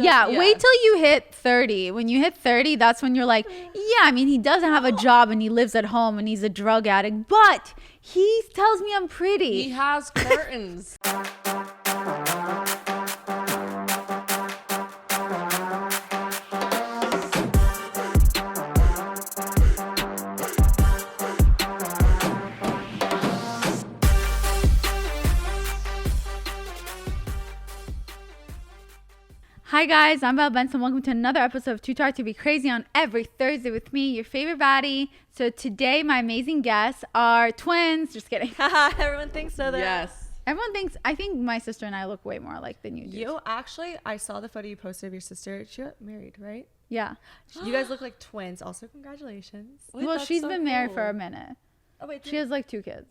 Wait till you hit 30. When you hit 30, that's when you're like, yeah, I mean, he doesn't have a job and he lives at home and he's a drug addict, but he tells me I'm pretty. He has curtains. Hi guys, I'm Belle Benson. Welcome to another episode of Too Tired to Be Crazy on every Thursday with me, your favorite baddie. So today my amazing guests are twins. Just kidding. Everyone thinks so. Yes. Everyone thinks, I think my sister and I look way more alike than you do. You actually, I saw the photo you posted of your sister. She got married, right? Yeah. You guys look like twins. Also, congratulations. Wait, well, that's she's so been married cool. for a minute. Oh wait, She has like 2 kids.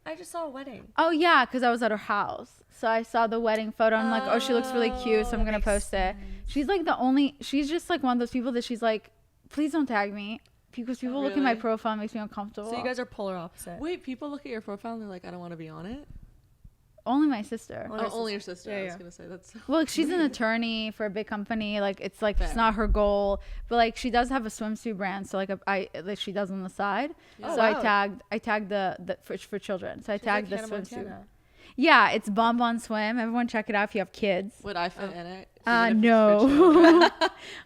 I just saw a wedding. Oh yeah, because I was at her house. So I saw the wedding photo. I'm like, oh, she looks really cute. So I'm going to post it. She's like she's just like one of those people that she's like, please don't tag me. Because people look at my profile and it makes me uncomfortable. So you guys are polar opposite. Wait, people look at your profile and they're like, I don't want to be on it? Only my sister. Only your sister. Yeah, I was yeah. going to say that's so Well, like, she's weird. an attorney for a big company. Like, it's like, Fair. it's not her goal. But like, she does have a swimsuit brand. So like, like she does on the side. Yeah. So Oh, I wow. tagged the for children. So I She's tagged like the Hannah swimsuit. Montana. Yeah, it's Bon Bon Swim. Everyone check it out if you have kids. Would I fit in it? No.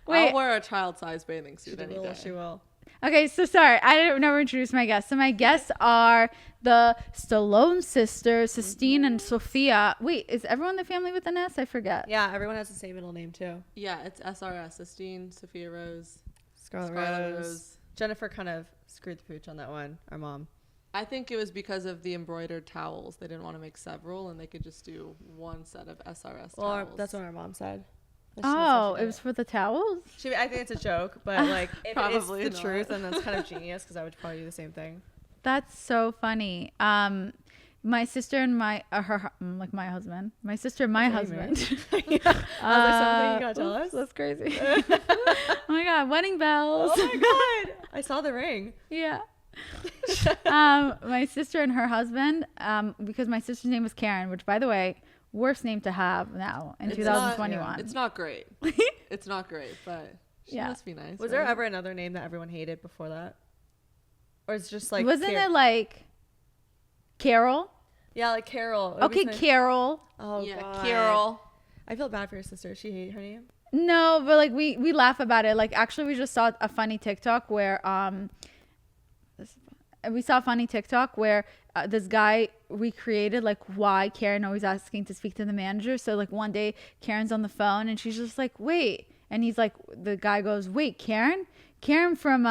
Wait. I'll wear a child-sized bathing She suit any will. day. She will. Okay, so sorry, I didn't never introduce my guests. So my guests are the Stallone Sisters, Sistine and Sophia. Wait, is everyone in the family with an S? I forget. Yeah, everyone has the same middle name too. Yeah, it's SRS. Sistine, Sophia Rose, Scarlet Scarlet Rose. Rose. Jennifer kind of screwed the pooch on that one. Our mom. I think it was because of the embroidered towels. They didn't want to make several, and they could just do one set of SRS Well, towels. that's what our mom said. Oh, it was for the towels? I think it's a joke, but like if Probably it's the not. truth, then that's kind of genius because I would probably do the same thing. That's so funny. My sister and my my husband. My sister and my husband. Yeah. I was like, something you gotta tell Oops, us. that's crazy. Oh my god, wedding bells. Oh my god! I saw the ring. Yeah. My sister and her husband, because my sister's name was Karen, which by the way, worst name to have now in It's 2021. It's not great. It's not great, but she Yeah. must be nice. Was right? there ever another name that everyone hated before that? Or it's just like Wasn't it like Carol? Yeah, like Carol. It would be Okay, something- Carol. Oh Yeah, god. Carol. I feel bad for your sister. She hate her name. No, but like we laugh about it. Like actually, we just saw a funny TikTok where this guy recreated like why Karen always asking to speak to the manager. So like one day Karen's on the phone and she's just like, wait, and he's like, the guy goes, wait, Karen from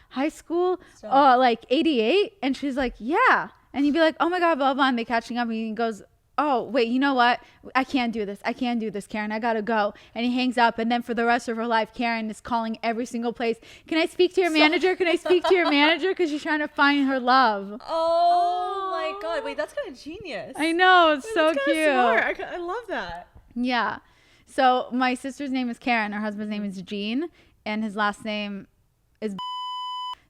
high school, like 88, and she's like, yeah, and he'd be like, oh my god, blah blah, and they catching up, and he goes, oh wait, you know what, I can't do this, Karen, I gotta go, and he hangs up. And then for the rest of her life, Karen is calling every single place, can I speak to your manager, because she's trying to find her love. Oh my god. Wait, that's kind of genius. I know, it's Wait, so that's kinda cute. smart. I love that. Yeah, so my sister's name is Karen, her husband's name is Gene, and his last name is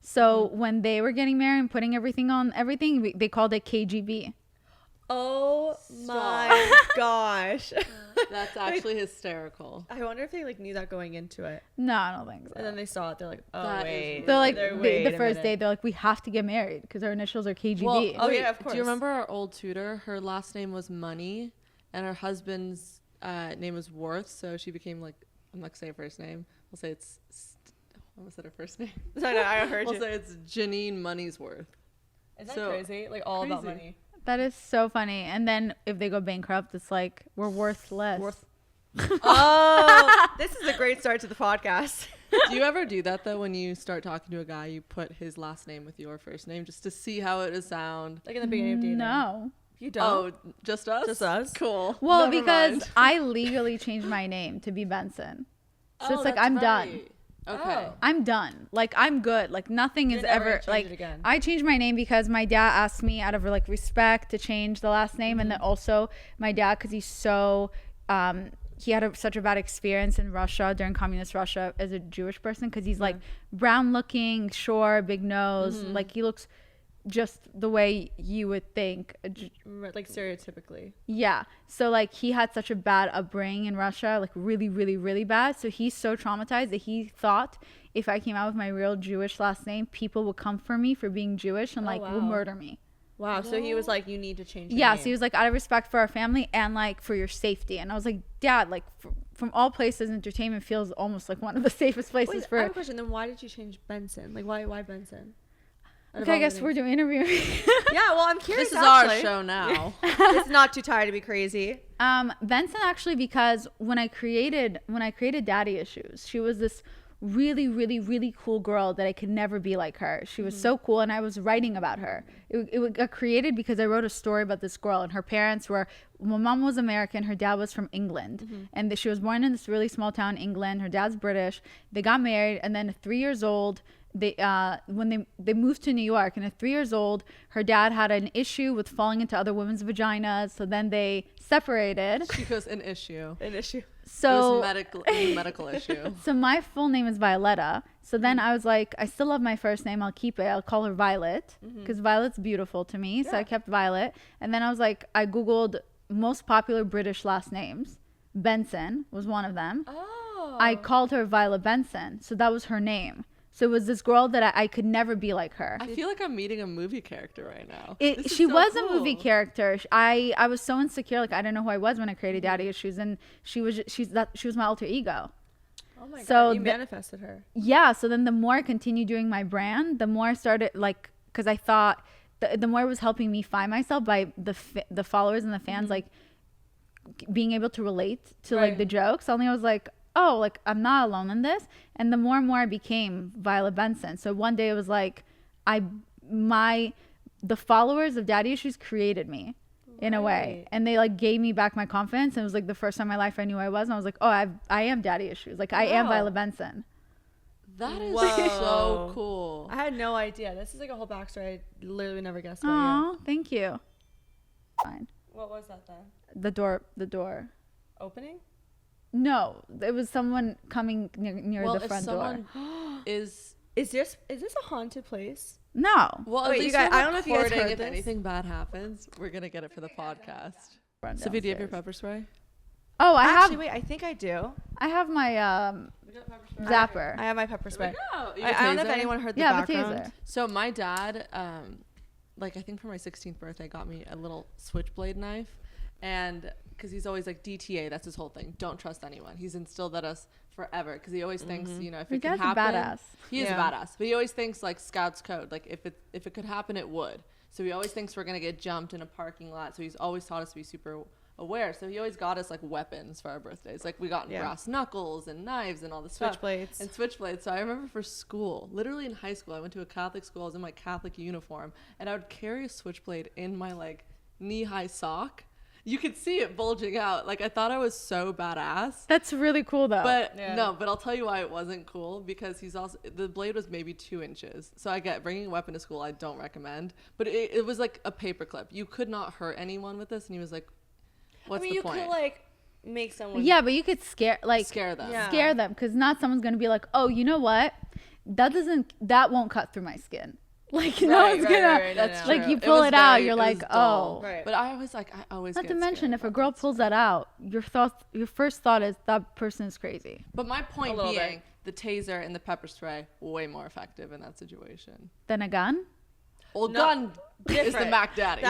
so when they were getting married and putting everything on everything, they called it KGB. Oh my gosh. That's actually hysterical. I wonder if they like knew that going into it. No, I don't think so. And then they saw it. They're like, oh, That is wait. weird. They're like Wait the a first minute. day they're like, we have to get married because our initials are KGB. Well, Oh, wait, yeah, of Do course. you remember our old tutor? Her last name was Money, and her husband's name was Worth. So she became like, I'm not gonna say her first name. We'll say it's. What was that her first name? I heard We'll you. say it's Janine Money'sworth. Is that so crazy? Like all about crazy. money. That is so funny. And then if they go bankrupt, it's like we're worthless. Oh, this is a great start to the podcast. Do you ever do that though? When you start talking to a guy, you put his last name with your first name just to see how it would sound. Like in the beginning of dating. No. You don't. Oh, just us? Just us? Cool. Well, Never because mind. I legally changed my name to be Benson. So Oh, it's like that's I'm done. right. Okay. Oh. I'm done. Like I'm good. Like nothing You is never ever change like it again. I changed my name because my dad asked me out of like respect to change the last name, and then also my dad, because he's so he had such a bad experience in Russia during communist Russia as a Jewish person, because he's like brown looking, short, big nose, like he looks just the way you would think. Like stereotypically. Yeah. So like he had such a bad upbringing in Russia, like really, really, really bad. So he's so traumatized that he thought if I came out with my real Jewish last name, people would come for me for being Jewish and like would murder me. Wow. So he was like, you need to change your Yeah. name. So he was like, out of respect for our family and like for your safety. And I was like, Dad, like from all places, entertainment feels almost like one of the safest places Wait, for. I have a question. Then why did you change Benson? Like why Benson? Okay, I guess we're doing interviewing. Yeah, well, I'm curious. This is our show now. It's not too tired to be crazy. Benson actually, because when I created Daddy Issues, she was this really, really, really cool girl that I could never be like her. She was so cool, and I was writing about her. It got created because I wrote a story about this girl, and her parents were. My mom was American, her dad was from England, and she was born in this really small town, England. Her dad's British. They got married, and then at 3 years old. When they moved to New York, and at 3 years old, her dad had an issue with falling into other women's vaginas. So then they separated. She goes an issue. So medical issue. So my full name is Violetta. So then I was like, I still love my first name. I'll keep it. I'll call her Violet because Violet's beautiful to me. So I kept Violet. And then I was like, I Googled most popular British last names. Benson was one of them. Oh. I called her Violet Benson. So that was her name. So it was this girl that I could never be like her. I feel like I'm meeting a movie character right now. She was a movie character. I was so insecure, like I didn't know who I was when I created Daddy Issues, and she was my alter ego. Oh my So God, you manifested her. Yeah. So then the more I continued doing my brand, the more I started like, because I thought the more it was helping me find myself by the followers and the fans like being able to relate to like the jokes. Suddenly I was like, oh, like I'm not alone in this. And the more and more I became Violet Benson. So one day it was like the followers of Daddy Issues created me in a way, and they like gave me back my confidence. And it was like the first time in my life I knew I was, and I was like, oh, I am Daddy Issues. Like I am Violet Benson. That is so cool. I had no idea. This is like a whole backstory I literally never guessed. Oh, thank you. Fine. What was that then? The door. Opening? No, it was someone coming near the front door. Is this a haunted place? No. Well, wait, at least you guys, we're I don't know if you guys recording. heard If this. anything bad happens, we're gonna get it for the podcast. Sophia, do you have your pepper spray? Oh, Actually, wait, I think I do. I have my zapper. I have my pepper spray. No, I don't know if anyone heard the background. Taser. So my dad, like I think for my 16th birthday, got me a little switchblade knife, and because he's always like DTA, that's his whole thing. Don't trust anyone. He's instilled that us forever because he always thinks, you know, if it can happen, badass. He is a badass, but he always thinks like Scouts code, like if it could happen, it would. So he always thinks we're gonna get jumped in a parking lot. So he's always taught us to be super aware. So he always got us like weapons for our birthdays. Like we got brass knuckles and knives and all this Switchblades. and switchblades. So I remember for school, literally in high school, I went to a Catholic school. I was in my Catholic uniform, and I would carry a switchblade in my like knee-high sock. You could see it bulging out. Like I thought I was so badass. That's really cool though. But no, but I'll tell you why it wasn't cool, because the blade was maybe 2 inches. So I get bringing a weapon to school, I don't recommend. But it was like a paperclip. You could not hurt anyone with this. And he was like, what's the point? You could like make someone. Yeah, but you could scare them. Yeah. Scare them, because not someone's gonna be like, oh, you know what? That won't cut through my skin. Like no one's gonna. That's like true. you pull it out, you're like, dull. oh. Right. But I always. Not get to mention, scared if a of girl weapons. pulls that out, your first thought is that person is crazy. But my point being, the taser and the pepper spray way more effective in that situation. Then a gun. Well, gun is the Mac Daddy.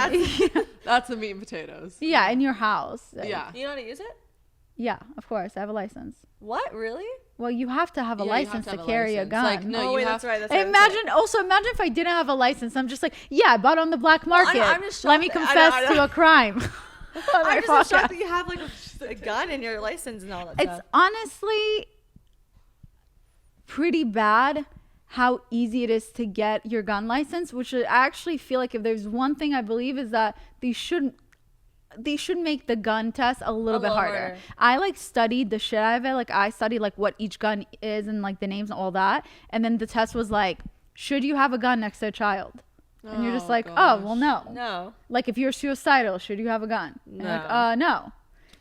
That's the meat and potatoes. Yeah, in your house. Yeah. You know how to use it? Yeah, of course. I have a license. What? Really? Well, you have to have a license to carry a gun. Like, no, that's right. Imagine if I didn't have a license. I'm just like, yeah, I bought on the black market. I'm just Let me confess to a crime. I'm just shocked that you have like a gun in your license and all that stuff. It's honestly pretty bad how easy it is to get your gun license, which I actually feel like if there's one thing I believe is that they should make the gun test a little bit harder. I like studied the shit out of it. Like I studied like what each gun is and like the names and all that. And then the test was like, should you have a gun next to a child? And you're just like, oh, well, no. No. Like if you're suicidal, should you have a gun? And No. you're like, no.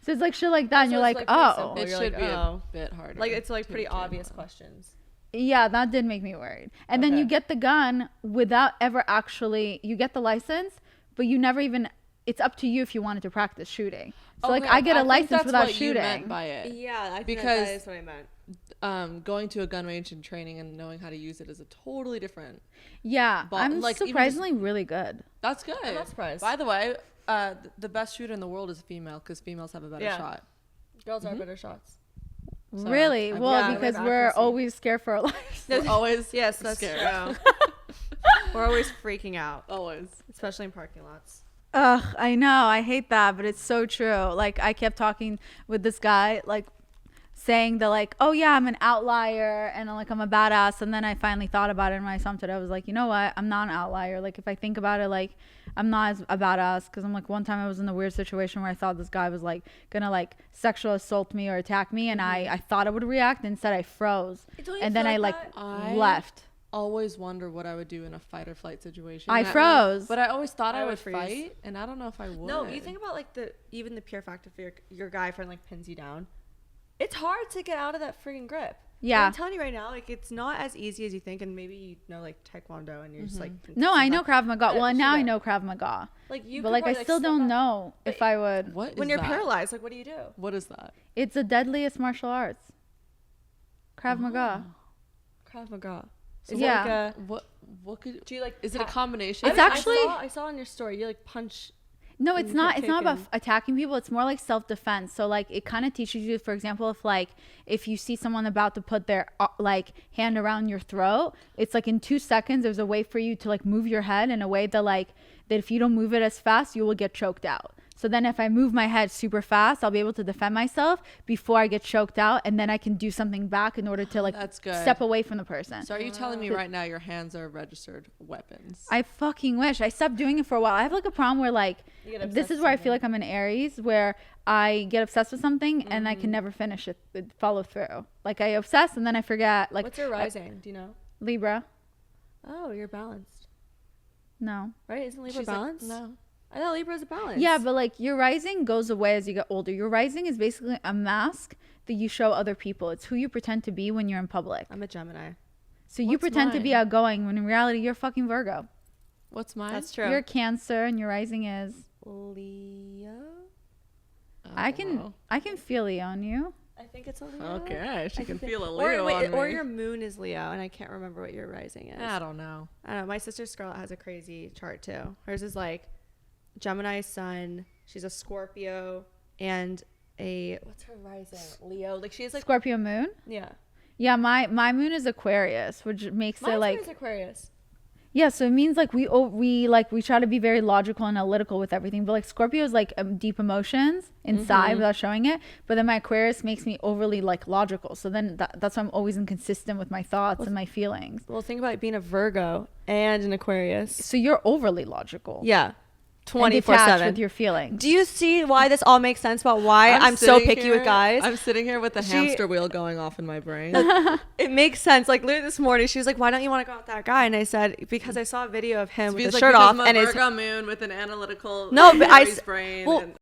So it's like shit like that. And you're like, oh. It should be a bit harder. Like it's like pretty obvious questions. Yeah, that did make me worried. And then Okay. you get the gun without ever actually, you get the license, but you never even, it's up to you if you wanted to practice shooting. So like Okay, I get a think license that's without what you meant shooting. by it. Yeah, I think Because- that is what I meant. Going to a gun range and training and knowing how to use it is a totally different. Yeah, But, I'm like, even surprisingly really good. That's good. I'm not surprised. By the way, the best shooter in the world is a female because females have a better Yeah. shot. Girls are better shots. So, Really? I- Well, yeah, because with we're accuracy. always scared for our lives. We're always Yes, that's scared. true. We're always freaking out, Always. especially in parking lots. Ugh, I know. I hate that, but it's so true. Like I kept talking with this guy, like saying that like, oh yeah, I'm an outlier and like I'm a badass. And then I finally thought about it and when I summed it, I was like, you know what? I'm not an outlier. Like if I think about it, like I'm not as a badass because I'm like one time I was in a weird situation where I thought this guy was like gonna like sexual assault me or attack me and I thought I would react. Instead I froze. Don't you And then feel I like like I left. always wonder what I would do in a fight or flight situation. I And froze. But I always thought I would would freeze. fight, and I don't know if I would. No, you think about like even the pure fact if your guy friend like pins you down, it's hard to get out of that freaking grip. Yeah. I'm telling you right now, like it's not as easy as you think, and maybe you know like Taekwondo, and you're just like. No, I know Krav Maga. Yeah, Well, now shoot I it. know Krav Maga. Like you, But could like I probably, still step don't up. know if But I would. What is When you're that? paralyzed, like what do you do? What is that? It's the deadliest martial arts. Krav Maga. Krav Maga. So Is yeah. it like a, What could? do you like? Is it a pa- combination? It's I actually- I saw on your story. You like punch. No, And it's you not. get It's not about taken. attacking people. It's more like self-defense. So like it kind of teaches you, for example, if you see someone about to put their like hand around your throat, it's like in 2 seconds there's a way for you to like move your head in a way that like that if you don't move it as fast, you will get choked out. So then if I move my head super fast, I'll be able to defend myself before I get choked out, and then I can do something back in order to like That's good. step away from the person. So are you telling me right now your hands are registered weapons? I fucking wish. I stopped doing it for a while. I have like a problem where like You get this obsessed is with where I feel something. like I'm an Aries, where I get obsessed with something and I can never finish it, follow through. Like I obsess and then I forget. Like What's your rising? Do you know? Libra. Oh, you're balanced, No. right? Isn't Libra She's like, balanced? no. I thought Libra is a balance. Yeah, but like your rising goes away as you get older. Your rising is basically a mask that you show other people. It's who you pretend to be when you're in public. I'm a Gemini. So you What's pretend to be mine? outgoing when in reality you're fucking Virgo. What's mine? That's true. You're a Cancer and your rising is. Leo. I can feel Leo on you. I think it's a Leo. Okay, she can feel a Or, Leo wait, on or me. your moon is Leo, and I can't remember what your rising is. I don't know. I don't know. My sister Scarlett has a crazy chart too. Hers is like Gemini sun. She's a Scorpio and a what's her rising? Leo. Like she has like Scorpio moon. yeah. Yeah, my moon is Aquarius, which makes My it like is Aquarius. yeah. So it means like we try to be very logical and analytical with everything, but like Scorpio is like deep emotions inside without showing it. But then my Aquarius makes me overly like logical. So then that's why I'm always inconsistent with my thoughts and my feelings. Well, think about being a Virgo and an Aquarius. So you're overly logical. Yeah, And detached 24/7. with your feelings. Do you see why this all makes sense about why I'm so sitting picky with here- guys? I'm sitting here with the hamster wheel going off in my brain. It makes sense. Like literally this morning, she was like, "Why don't you want to go out with that guy?" And I said, "Because I saw a video of him with Feels the like shirt because off, I'm a and his Virgo moon with an analytical No, but I Aries s- brain. well- and-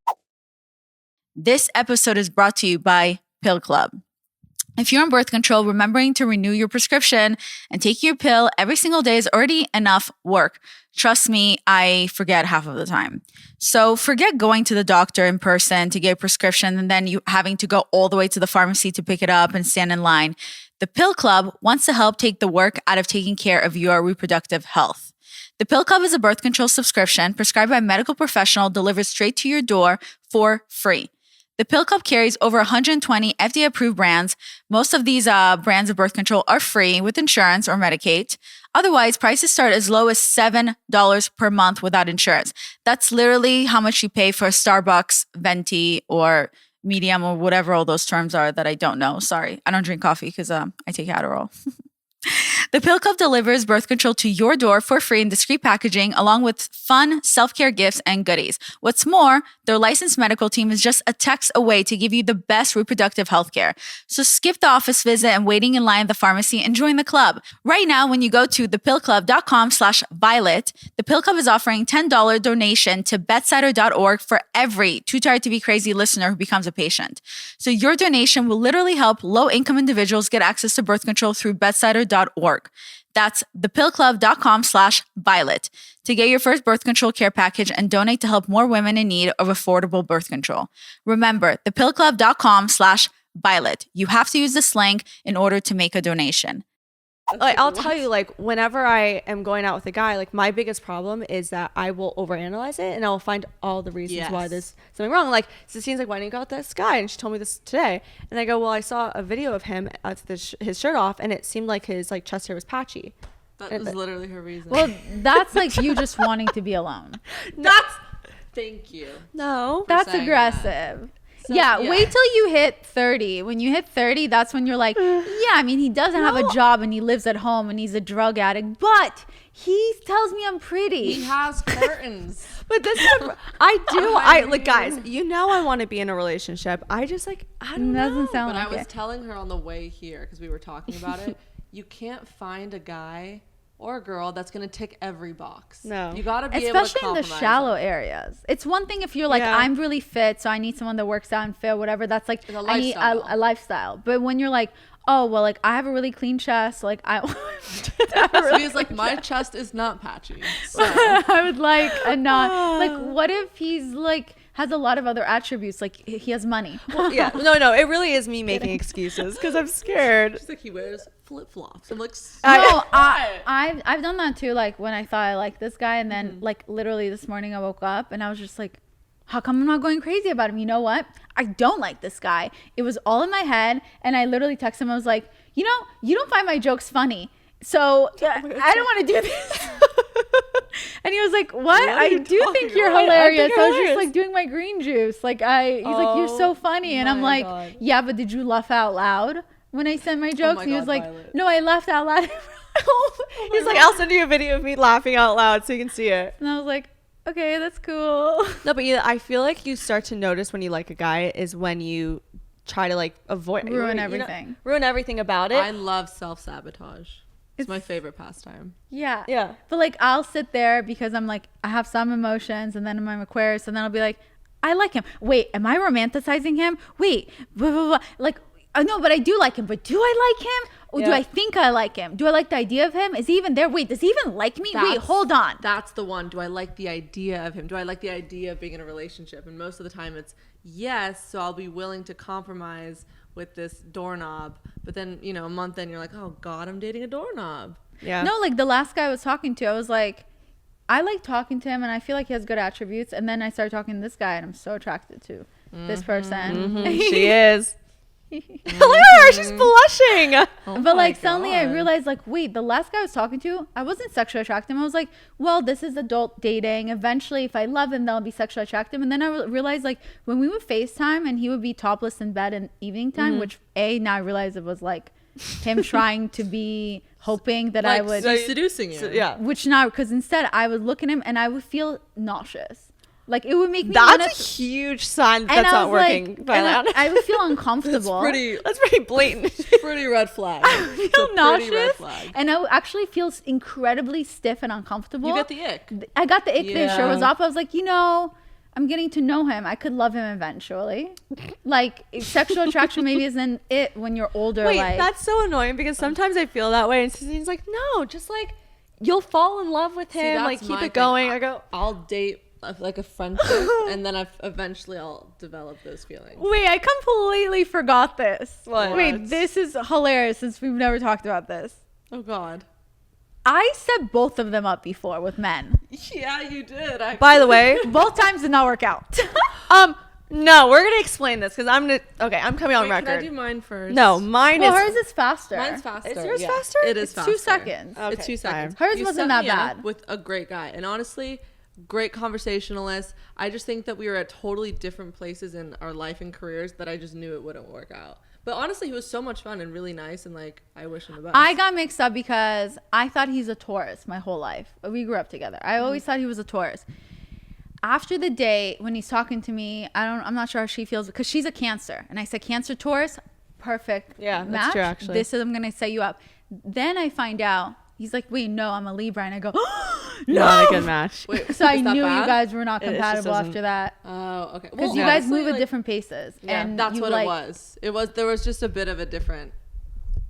This episode is brought to you by Pill Club. If you're on birth control, remembering to renew your prescription and taking your pill every single day is already enough work. Trust me, I forget half of the time. So forget going to the doctor in person to get a prescription and then you having to go all the way to the pharmacy to pick it up and stand in line. The Pill Club wants to help take the work out of taking care of your reproductive health. The Pill Club is a birth control subscription prescribed by a medical professional delivered straight to your door for free. The Pill Club carries over 120 FDA-approved brands. Most of these brands of birth control are free with insurance or Medicaid. Otherwise, prices start as low as $7 per month without insurance. That's literally how much you pay for a Starbucks, Venti, or Medium, or whatever all those terms are that I don't know. Sorry, I don't drink coffee because I take Adderall. The Pill Club delivers birth control to your door for free in discreet packaging, along with fun self-care gifts and goodies. What's more, their licensed medical team is just a text away to give you the best reproductive health care. So skip the office visit and waiting in line at the pharmacy and join the club. Right now, when you go to thepillclub.com/Violet, the Pill Club is offering $10 donation to betsider.org for every Too Tired to Be Crazy listener who becomes a patient. So your donation will literally help low-income individuals get access to birth control through betsider.org. That's thepillclub.com/Violet to get your first birth control care package and donate to help more women in need of affordable birth control. Remember, thepillclub.com/Violet. You have to use this link in order to make a donation. Like, I'll tell you, like, whenever I am going out with a guy, like, my biggest problem is that I will overanalyze it and I'll find all the reasons why there's something wrong. Like, Sistine's like, why didn't you go out with this guy? And she told me this today. And I go, well, I saw a video of him with his shirt off and it seemed like his, like, chest hair was patchy. That was literally her reason. Well, that's like you just wanting to be alone. Thank you. No. That's saying aggressive. So, yeah, wait till you hit 30. When you hit 30, that's when you're like, yeah, I mean, he doesn't have a job and he lives at home and he's a drug addict, but he tells me I'm pretty. He has curtains. But this is, like, guys, you know I want to be in a relationship. I just, like, I don't know. Doesn't sound But like I was it. telling her on the way here, because we were talking about it, you can't find a guy or a girl that's going to tick every box. No. You got to be able to Especially in the compromise shallow on it. areas. It's one thing if you're like, Yeah. I'm really fit, so I need someone that works out and fit, whatever. That's like, Like a I need a lifestyle. But when you're like, oh, well, like, I have a really clean chest. Like, So he's like, my chest is not patchy. So I would like a not. Like, what if he's like, has a lot of other attributes? Like, he has money. Yeah. No, it really is me making excuses because I'm scared. she's like, he wears flip-flops. I'm like, No, I've done that too. Like when I thought I liked this guy, and then like literally this morning I woke up and I was just like, how come I'm not going crazy about him? You know what? I don't like this guy. It was all in my head, and I literally texted him. I was like, you know, you don't find my jokes funny, so I don't want to do this. And he was like, what? I do think you're hilarious. I was just like doing my green juice. Like he's like, you're so funny, and I'm like, yeah, but did you laugh out loud when I sent my jokes? my He was God, like, Violet. no, I laughed out loud. He's like, I'll send you a video of me laughing out loud so you can see it. And I was like, okay, that's cool. No, but I feel like you start to notice when you like a guy is when you try to like avoid Ruin you know, everything. ruin everything about it. I love self-sabotage. It's my favorite pastime. Yeah. Yeah. But like, I'll sit there because I'm like, I have some emotions, and then I'm Aquarius, and then I'll be like, I like him. Wait, am I romanticizing him? Wait, blah, blah, blah. Like, no, but I do like him. But do I like him? Or do I think I like him? Do I like the idea of him? Is he even there? Wait, does he even like me? Wait, hold on. That's the one. Do I like the idea of him? Do I like the idea of being in a relationship? And most of the time it's yes, so I'll be willing to compromise with this doorknob. But then, you know, a month in, you're like, oh God, I'm dating a doorknob. Yeah. No, like the last guy I was talking to, I was like, I like talking to him, and I feel like he has good attributes. And then I started talking to this guy, and I'm so attracted to this person. She is. Look at her, she's blushing. But like suddenly I realized, like, wait, the last guy I was talking to, I wasn't sexually attracted. I was like, well, this is adult dating. Eventually, if I love him, then I'll be sexually attractive. And then I realized, like, when we would FaceTime and he would be topless in bed in evening time, which now I realized it was like him trying to be hoping that I would, seducing you. Yeah. which not, because instead I would look at him and I would feel nauseous. Like, it would make me That's wanna- a huge sign that and that's I not was working. like, By and that. I would feel uncomfortable. That's pretty blatant. Pretty red flag. I would It's a feel pretty red nauseous, flag. and I would actually feel incredibly stiff and uncomfortable. You get the ick. I got the ick. The shirt was Yeah. off. I was like, you know, I'm getting to know him. I could love him eventually. Like, sexual attraction maybe isn't it when you're older. Wait, like, that's so annoying because sometimes I feel that way, and Sistine's like, no, just like you'll fall in love with See, him, that's like keep my it thing. going. I go, I'll date like a friendship, and then eventually I'll develop those feelings. wait, I completely forgot this. What? Wait, this is hilarious since we've never talked about this. Oh God. I set both of them up before with men. Yeah, you did. by the way, Both times did not work out. no, we're gonna explain this because I'm coming on Wait, can I record. do mine first? No, mine Well, is hers is faster. Mine's faster. Is yours yeah. faster? It is It's faster. 2 seconds. Okay, It's 2 seconds. Hers You wasn't set that me up bad. with a great guy, and honestly, great conversationalist. I just think that we were at totally different places in our life and careers that I just knew it wouldn't work out. But honestly, he was so much fun and really nice, and like I wish him the best. I got mixed up because I thought he's a Taurus my whole life. We grew up together. I always thought he was a Taurus. After the day when he's talking to me, I'm not sure how she feels because she's a Cancer, and I said Cancer Taurus, perfect Yeah, match. that's true, actually. This is I'm gonna set you up. Then I find out he's like, wait, no, I'm a Libra, and I go, no, Not a good match. Wait, so I is that knew bad? you guys were not It just compatible doesn't- after that Oh, okay. because Well, you guys honestly, move at like, different paces. Yeah, and that's you, what like, it was. There was just a bit of a different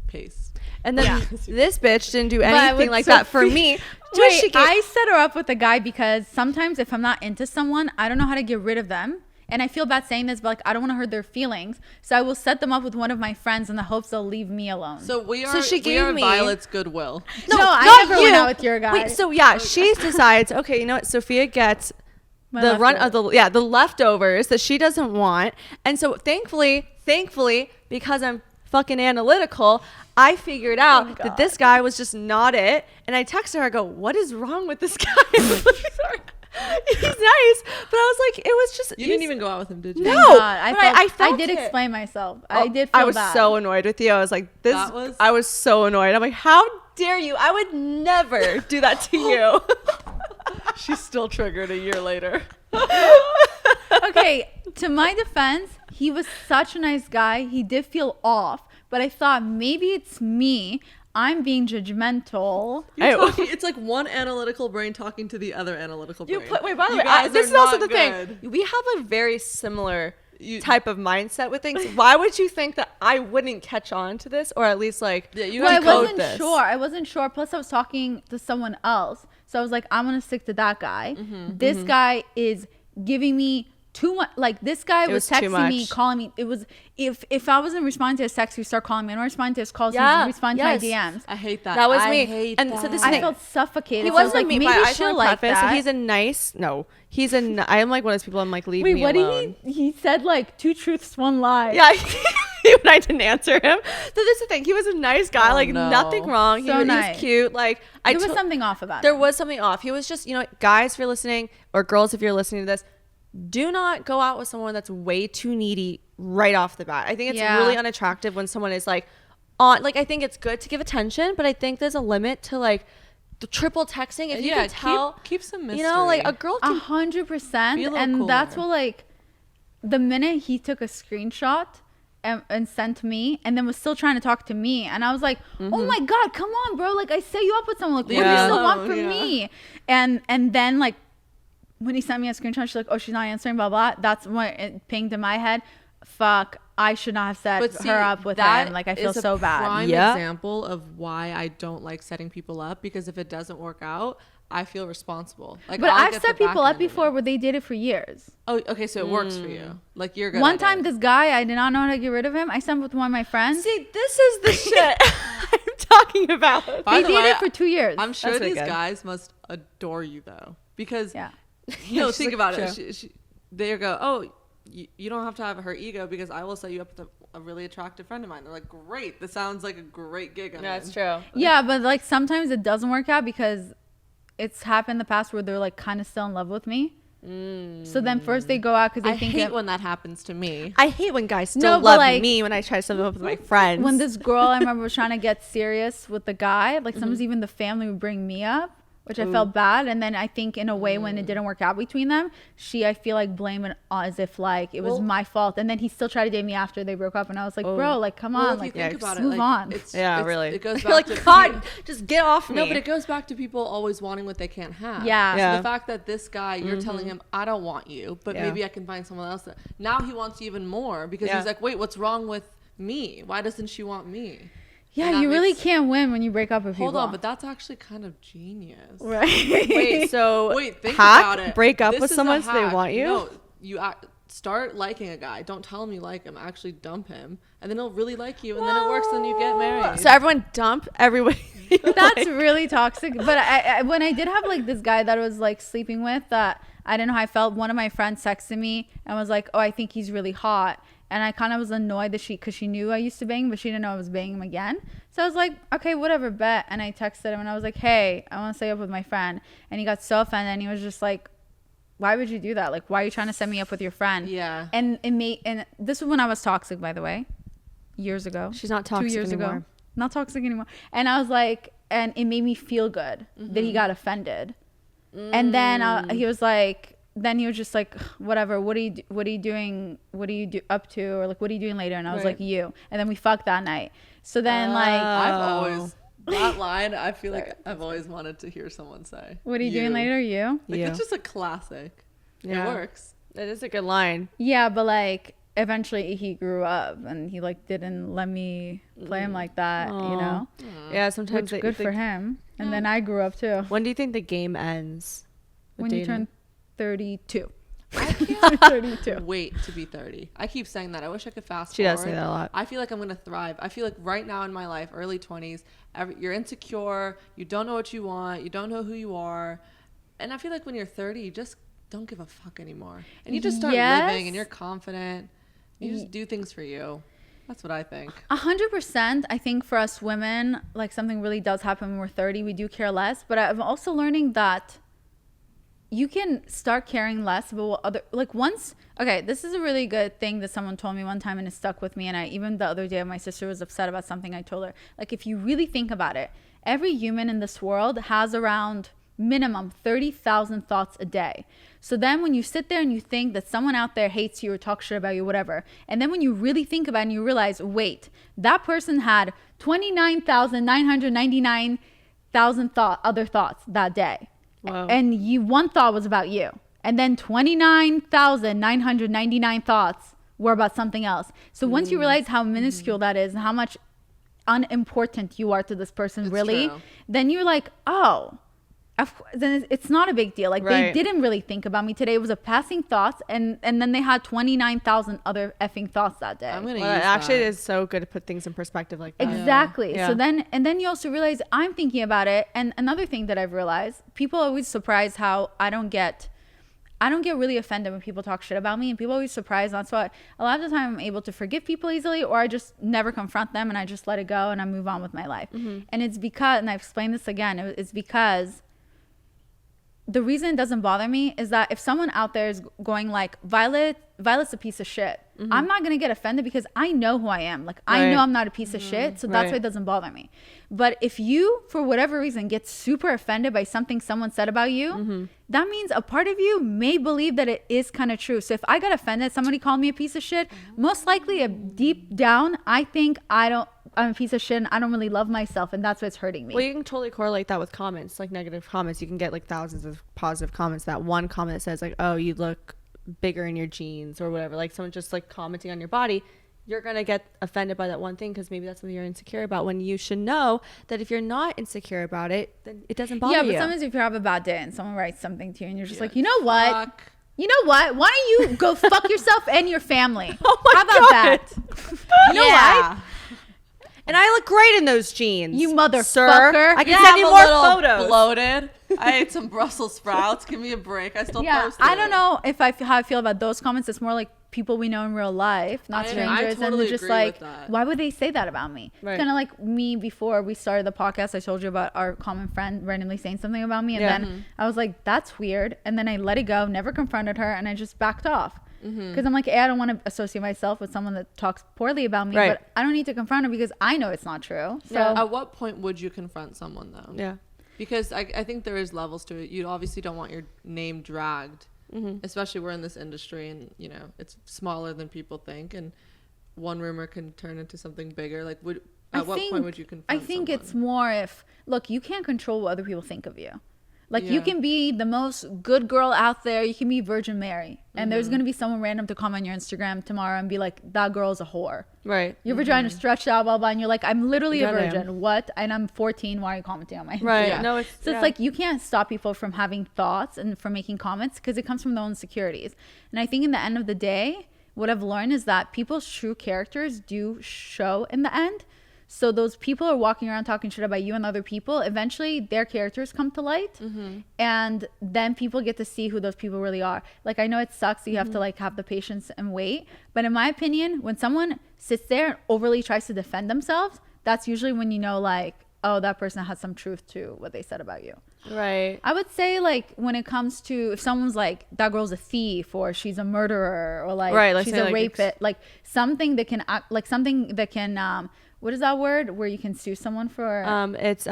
pace. And then this bitch didn't do But anything with like that for Sophia- me. Wait, I set her up with a guy because sometimes if I'm not into someone, I don't know how to get rid of them. And I feel bad saying this, but like I don't want to hurt their feelings. So I will set them up with one of my friends in the hopes they'll leave me alone. So we are. So she we gave are me- Violet's goodwill. no, I not never went out with your guy. Wait, so yeah, she decides, okay, you know what? Sophia gets My the run leftovers. of the leftovers that she doesn't want. And so thankfully, because I'm fucking analytical, I figured out that this guy was just not it. And I texted her, I go, what is wrong with this guy? Sorry. He's nice, but I was like, it was just You didn't even go out with him, did you? No. Thank God. I, but felt, I I felt did it. explain myself. Oh, I did feel I was bad. so annoyed with you. I was like, I was so annoyed. I'm like, how dare you? I would never do that to you. She's still triggered a year later. Okay, to my defense, he was such a nice guy. He did feel off, but I thought maybe it's me. I'm being judgmental. It's like one analytical brain talking to the other analytical brain. Wait, by the You way, guys this are is also not the good. thing. We have a very similar type of mindset with things. Why would you think that I wouldn't catch on to this, or at least like you Well, I decode wasn't this? sure. I wasn't sure. Plus, I was talking to someone else. So I was like, I'm going to stick to that guy. This guy is giving me too much. Like, this guy was was too texting me, much. calling me. It was, if I wasn't responding to his text, he would start calling me. And I responding to his calls, Yeah, he would respond yes. to my DMs. I hate that. That was I me. hate And that. so this is I thing. felt suffocated. He So I was wasn't like, me, maybe but I she'll should like preface. that. He's a nice. No, I am like one of those people. I'm like, leave Wait, me what alone. did he said? Like 2 truths, 1 lie. Yeah. When I didn't answer him. So this is the thing. He was a nice guy. Oh, like no. nothing wrong. So he was nice. cute. Like There was something off about There him. was something off. He was just, guys, if you're listening, or girls, if you're listening to this, do not go out with someone that's way too needy right off the bat. I think it's Yeah. really unattractive when someone is like on. Like I think it's good to give attention, but I think there's a limit to like the triple texting. If you can tell, keep some mystery. like a girl can 100%. Be a little And that's cooler. what, like, the minute he took a screenshot and sent me and then was still trying to talk to me, and I was like, oh my God, come on, bro. Like, I set you up with someone. Like, what do you Yeah. still want from Yeah. me? And then, like, when he sent me a screenshot, she's like, oh, she's not answering, blah, blah. That's when it pinged in my head. Fuck, I should not have set see, her up with that him. Like, I feel is a so bad. prime Yeah. example of why I don't like setting people up, because if it doesn't work out, I feel responsible. Like, But I'll I've get set the back people up end of it. before where they dated for years. Oh, okay, so it works for you. Like, you're good. One at time, it. this guy, I did not know how to get rid of him. I sent him with one of my friends. see. This is the shit I'm talking about. By They the dated way, for 2 years. I'm sure That's these pretty good. guys must adore you though, because Yeah. no, She's think like, about it. true. They go, oh, you don't have to have her ego because I will set you up with a really attractive friend of mine. They're like, great. This sounds like a great gig. I'm in. true. Yeah, but like sometimes it doesn't work out because it's happened in the past where they're like kind of still in love with me. So then first they go out because they I think hate when that happens to me. I hate when guys still No, but, love like, me when I try to set them up with my friends. when this girl I remember was trying to get serious with the guy, like sometimes even the family would bring me up, which I felt bad. And then I think in a way when it didn't work out between them, I feel like blame it as if like it was Well- my fault. And then he still tried to date me after they broke up, and I was like, bro, like come Well, on, if you like think about it, move like, on. yeah, really. It goes You're back like, to God, just get off me. No, but it goes back to people always wanting what they can't have. Yeah. So Yeah. the fact that this guy, you're telling him, I don't want you, but Yeah. maybe I can find someone else. Now he wants you even more because Yeah. he's like, wait, what's wrong with me? Why doesn't she want me? Yeah, And that you really makes- can't win when you break up with people. Hold on, but that's actually kind of genius. right. Wait, so Wait, think hack, about it. break up This with is a someone so they hack. want you? No, you start liking a guy. Don't tell him you like him. Actually dump him. And then he'll really like you. And then it works. Then you get married. So everyone dump everyone. That's really toxic. But I when I did have like this guy that I was like sleeping with, that I didn't know how I felt. One of my friends texted me and was like, "Oh, I think he's really hot." And I kind of was annoyed that because she knew I used to bang, but she didn't know I was banging him again. So I was like, okay, whatever, bet. And I texted him and I was like, hey, I want to stay up with my friend. And he got so offended and he was just like, why would you do that? Like, why are you trying to set me up with your friend? Yeah. And and this was when I was toxic, by the way. years ago. She's not toxic 2 years anymore. ago. Not toxic anymore. And I was like, and it made me feel good that he got offended. And then he was like, then he was just like, whatever, what are you doing? What are you up to? Or like, what are you doing later? And I was like, you. And then we fucked that night. So then I've always, that line, I feel like I've always wanted to hear someone say. What are you doing later? You? Like, it's just a classic. Yeah. It works. It is a good line. Yeah, but like eventually he grew up and he like didn't let me play him like that, you know? Yeah, sometimes Which good for him. And then I grew up too. When do you think the game ends? When you turn 32. I can't 32. wait to be 30. I keep saying that. I wish I could fast She forward. does say that a lot. I feel like I'm going to thrive. I feel like right now in my life, early 20s, you're insecure. You don't know what you want. You don't know who you are. And I feel like when you're 30, you just don't give a fuck anymore. And you just start living and you're confident. You just do things for you. That's what I think. 100%. I think for us women, like something really does happen when we're 30. We do care less. But I'm also learning that you can start caring less about what other, like once, okay, this is a really good thing that someone told me one time and it stuck with me. And I, even the other day, my sister was upset about something I told her. Like, if you really think about it, every human in this world has around minimum 30,000 thoughts a day. So then when you sit there and you think that someone out there hates you or talks shit about you, whatever, and then when you really think about it and you realize, wait, that person had 29,999,000 other thoughts that day. Wow. And one thought was about you. And then 29,999 thoughts were about something else. So once you realize how minuscule that is and how much unimportant you are to this person, It's really, true. then you're like, oh, then it's not a big deal. Like, Right. they didn't really think about me today. It was a passing thought, and then they had 29,000 other effing thoughts that day. I'm going to Well, use actually, that. it is so good to put things in perspective like that. Exactly. Yeah. So then you also realize I'm thinking about it. And another thing that I've realized, people are always surprised how I don't get really offended when people talk shit about me, and people are always surprised. That's why a lot of the time I'm able to forgive people easily, or I just never confront them and I just let it go and I move on with my life. And it's because, and I've explained this again, it's because the reason it doesn't bother me is that if someone out there is going like, Violet's a piece of shit, I'm not going to get offended because I know who I am. Like, I Right. know I'm not a piece of shit. So that's why Right. it doesn't bother me. But if you, for whatever reason, get super offended by something someone said about you, that means a part of you may believe that it is kind of true. So if I got offended, somebody called me a piece of shit, most likely deep down, I think I'm a piece of shit and I don't really love myself, and that's what's hurting me. Well, you can totally correlate that with comments, like negative comments. You can get like thousands of positive comments. That one comment that says like, "Oh, you look bigger in your jeans," or whatever. Like someone just like commenting on your body. You're gonna get offended by that one thing because maybe that's something you're insecure about. When you should know that if you're not insecure about it, then it doesn't bother you. Yeah, but sometimes if you have a bad day and someone writes something to you and you're just like, you know what? Fuck. You know what? Why don't you go fuck yourself and your family? Oh my How about God. that? You know what? And I look great in those jeans. You motherfucker. Sir, I can Yeah, send you I'm a more little photos. bloated. I ate some Brussels sprouts. Give me a break. I still Yeah, posted I don't it. know how I feel about those comments. It's more like people we know in real life, not I strangers. totally and they're just agree like, with that. why would they say that about me? Right. Kind of like me before we started the podcast. I told you about our common friend randomly saying something about me. And Yeah. then I was like, that's weird. And then I let it go, never confronted her. And I just backed off. Because I'm like, I don't want to associate myself with someone that talks poorly about me. Right. But I don't need to confront her because I know it's not true. So Yeah. At what point would you confront someone though? Yeah. Because I think there is levels to it. You obviously don't want your name dragged, especially we're in this industry and, you know, it's smaller than people think. And one rumor can turn into something bigger. Like, at what point would you confront I think someone? it's more if, look, you can't control what other people think of you. Like, you Yeah. can be the most good girl out there. You can be Virgin Mary. And there's going to be someone random to comment on your Instagram tomorrow and be like, that girl's a whore. Right. Your vagina stretched out, blah, blah. And you're like, I'm literally a Goddamn. virgin. What? And I'm 14. Why are you commenting on my Right. Yeah. No, it's So it's like you can't stop people from having thoughts and from making comments because it comes from their own insecurities. And I think in the end of the day, what I've learned is that people's true characters do show in the end. So those people are walking around talking shit about you and other people. Eventually, their characters come to light, and then people get to see who those people really are. Like, I know it sucks. You have to like have the patience and wait. But in my opinion, when someone sits there and overly tries to defend themselves, that's usually when you know, like, oh, that person has some truth to what they said about you. Right. I would say like when it comes to if someone's like that girl's a thief or she's a murderer or like Right, like she's say, a like, rapist, like something that can act like something that can what is that word where you can sue someone for It's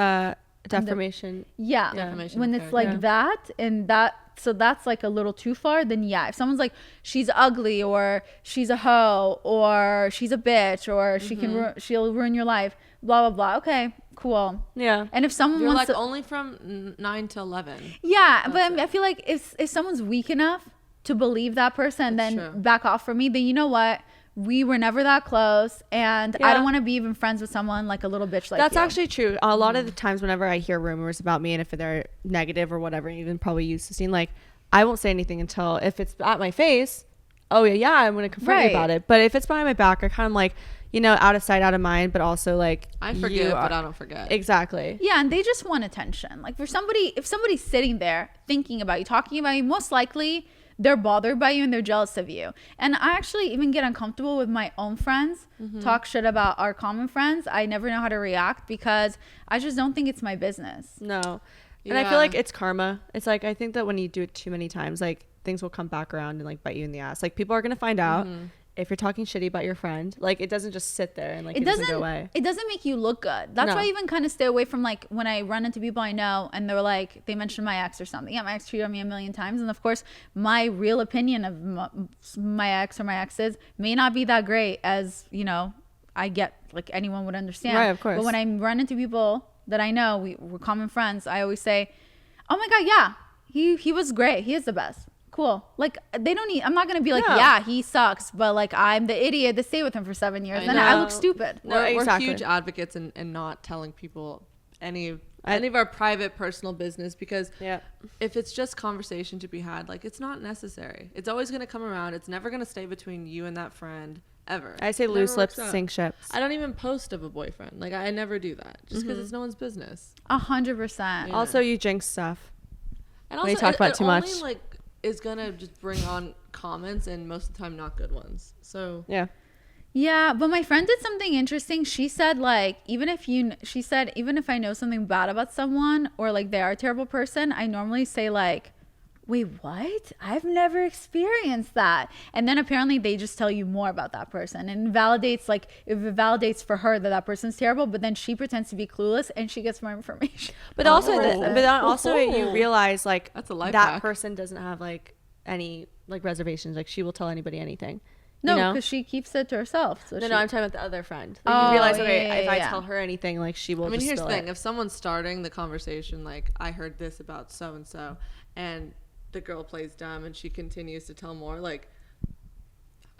defamation. yeah, Defamation when of it's like character. that and that, so that's like a little too far, then yeah, if someone's like she's ugly or she's a hoe or she's a bitch or she can she'll ruin your life, blah blah blah, okay, cool. Yeah. And if someone You're wants like to, only from 9 to 11. yeah, but I feel like if someone's weak enough to believe that person, That's then true. back off from me, then you know what? We were never that close, and I Yeah. don't want to be even friends with someone like a little bitch like That's you. actually true. A lot of the times whenever I hear rumors about me and if they're negative or whatever, even probably use Sistine, like I won't say anything until if it's at my face. Oh yeah, I'm gonna confront you Right. about it. But if it's behind my back, I kind of like, out of sight, out of mind. But also like I you forgive, but are- I don't forget. Exactly. Yeah, and they just want attention. Like for somebody, if somebody's sitting there thinking about you, talking about you, most likely they're bothered by you and they're jealous of you. And I actually even get uncomfortable with my own friends, talk shit about our common friends. I never know how to react because I just don't think it's my business. No. And I Yeah. feel like it's karma. It's like I think that when you do it too many times, like things will come back around and like bite you in the ass. Like people are gonna find out if you're talking shitty about your friend. Like it doesn't just sit there and like it doesn't go away. It doesn't make you look good. That's No. why I even kind of stay away from like when I run into people I know and they're like they mention my ex or something. Yeah, my ex cheated on me a million times, and of course my real opinion of my ex or my exes may not be that great as I get like anyone would understand. Right, of course. But when I run into people that I know, we're common friends, I always say, "Oh my god, yeah, he was great. He is the best." Cool. Like they don't need. I'm not gonna be like, No. yeah, he sucks, but like I'm the idiot that stayed with him for 7 years. I Then I look know. stupid. No, We're exactly. huge advocates in not telling people any of our private personal business because Yeah. if it's just conversation to be had, like it's not necessary. It's always going to come around. It's never going to stay between you and that friend ever. I say It never loose lips works out. sink ships. I don't even post of a boyfriend. Like I never do that just because it's no one's business. 100%. Yeah. Also, you jinx stuff. And When also, you talk about it too only, much. like is gonna just bring on comments and most of the time not good ones. So Yeah. Yeah, but my friend did something interesting. She said like even if I know something bad about someone or like they are a terrible person, I normally say like, wait, what? I've never experienced that. And then apparently they just tell you more about that person and validates like if it validates for her that person's terrible, but then she pretends to be clueless and she gets more information. But also, Oh. but then also you Oh. realize like That's a life that hack. person doesn't have like any like reservations. Like she will tell anybody anything. No, you know? because she keeps it to herself. So No, she, no, I'm talking about the other friend. Like, Oh, you realize, yeah, okay, yeah, if I yeah. tell her anything, like she will. I mean, just here's the spill thing: it. if someone's starting the conversation, like I heard this about so and so, and the girl plays dumb and she continues to tell more, like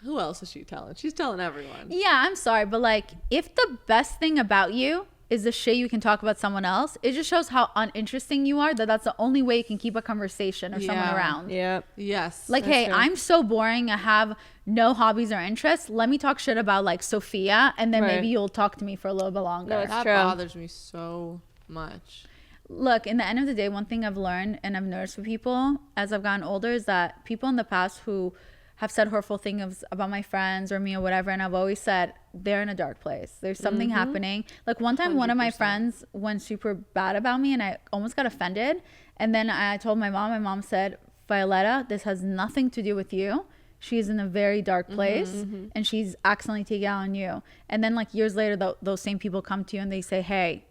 who else is she telling? She's telling everyone. Yeah, I'm sorry, but like if the best thing about you is the shit you can talk about someone else, it just shows how uninteresting you are, that's the only way you can keep a conversation or someone Yeah. around. Yeah. Yes. Like, That's hey, true. I'm so boring. I have no hobbies or interests. Let me talk shit about like Sophia, and then Right. maybe you'll talk to me for a little bit longer. No, it's that true. bothers me so much. Look, in the end of the day, one thing I've learned and I've noticed with people as I've gotten older is that people in the past who have said hurtful things about my friends or me or whatever, and I've always said they're in a dark place. There's something happening. Like one time, one of my 100%. friends went super bad about me, and I almost got offended. And then I told my mom. My mom said, "Violetta, this has nothing to do with you. She's in a very dark place, and she's accidentally taking out on you." And then like years later, those same people come to you and they say, "Hey,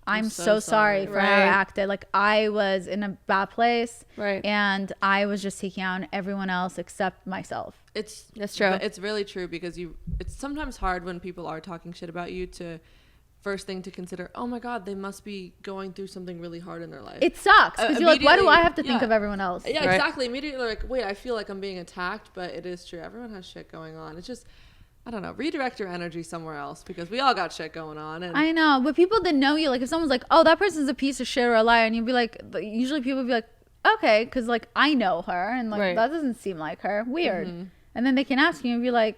I'm so sorry for how I Right. acted. Like I was in a bad place, Right. and I was just taking out on everyone else except myself." That's true. But it's really true because it's sometimes hard when people are talking shit about you to first thing to consider, oh my God, they must be going through something really hard in their life. It sucks because you're like, why do I have to think immediately- of everyone else? Yeah, Right. exactly. Immediately like, wait, I feel like I'm being attacked, but it is true. Everyone has shit going on. It's just, I don't know, redirect your energy somewhere else because we all got shit going on. And I know, but people that know you, like if someone's like, "Oh, that person's a piece of shit or a liar," and you'd be like, usually people would be like, "Okay," because like I know her, and like Right. that doesn't seem like her. Weird. And then they can ask you and be like,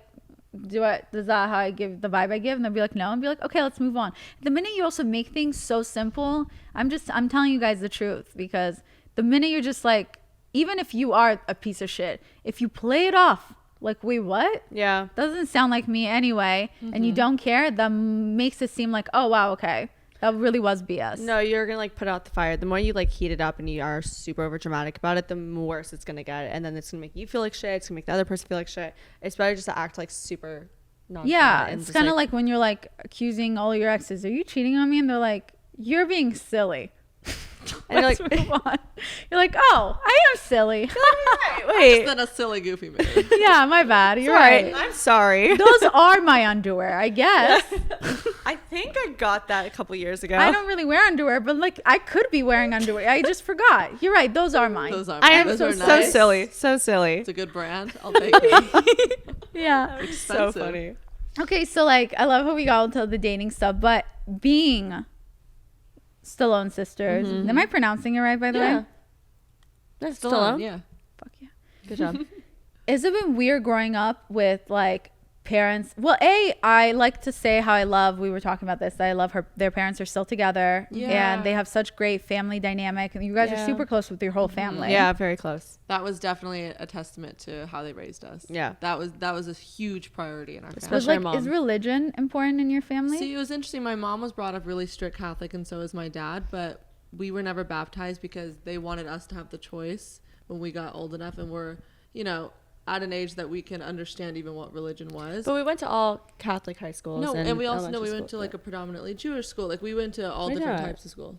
Is that how I give the vibe I give?" And they'll be like, "No," and be like, "Okay, let's move on." The minute you also make things so simple, I'm telling you guys the truth, because the minute you're just like, even if you are a piece of shit, if you play it off like, wait, what? Yeah. Doesn't sound like me anyway, and you don't care, that makes it seem like, oh wow, okay. That really was BS. No, you're gonna like put out the fire. The more you like heat it up and you are super over dramatic about it, the worse it's gonna get, and then it's gonna make you feel like shit. It's gonna make the other person feel like shit. It's better just to act like super nonchalant. Yeah, and it's just, kind of like when you're like accusing all your exes, are you cheating on me? And they're like, you're being silly. and Let's you're like, move on. You're like, oh, I am silly. wait, Then a silly goofy move. Yeah, my bad. You're sorry. right. I'm sorry. Those are my underwear, I guess. I think I got that a couple years ago. I don't really wear underwear, but like I could be wearing underwear. I just forgot. You're right. Those are mine. Those are. I am those so, are so nice. silly. So silly. It's a good brand. I'll take it. Yeah. So Expensive. funny. Okay, so like I love how we got into the dating stuff, but being Stallone Sisters. Am I pronouncing it right, by the way? That's Stallone. Stallone. Yeah. Fuck yeah. Good job. Has it been weird growing up with like parents? Well, I like to say how we were talking about this. I love their parents are still together, Yeah. and they have such great family dynamic, and you guys are super close with your whole family. Yeah, very close. That was definitely a testament to how they raised us. Yeah. That was a huge priority in our family. Was Especially like, our is mom. religion important in your family? See, it was interesting. My mom was brought up really strict Catholic, and so was my dad. But we were never baptized because they wanted us to have the choice when we got old enough and we're, at an age that we can understand even what religion was. But we went to all Catholic high schools. No, and we also elementary went schools, to like a predominantly Jewish school. Like we went to all Why different not? types of school.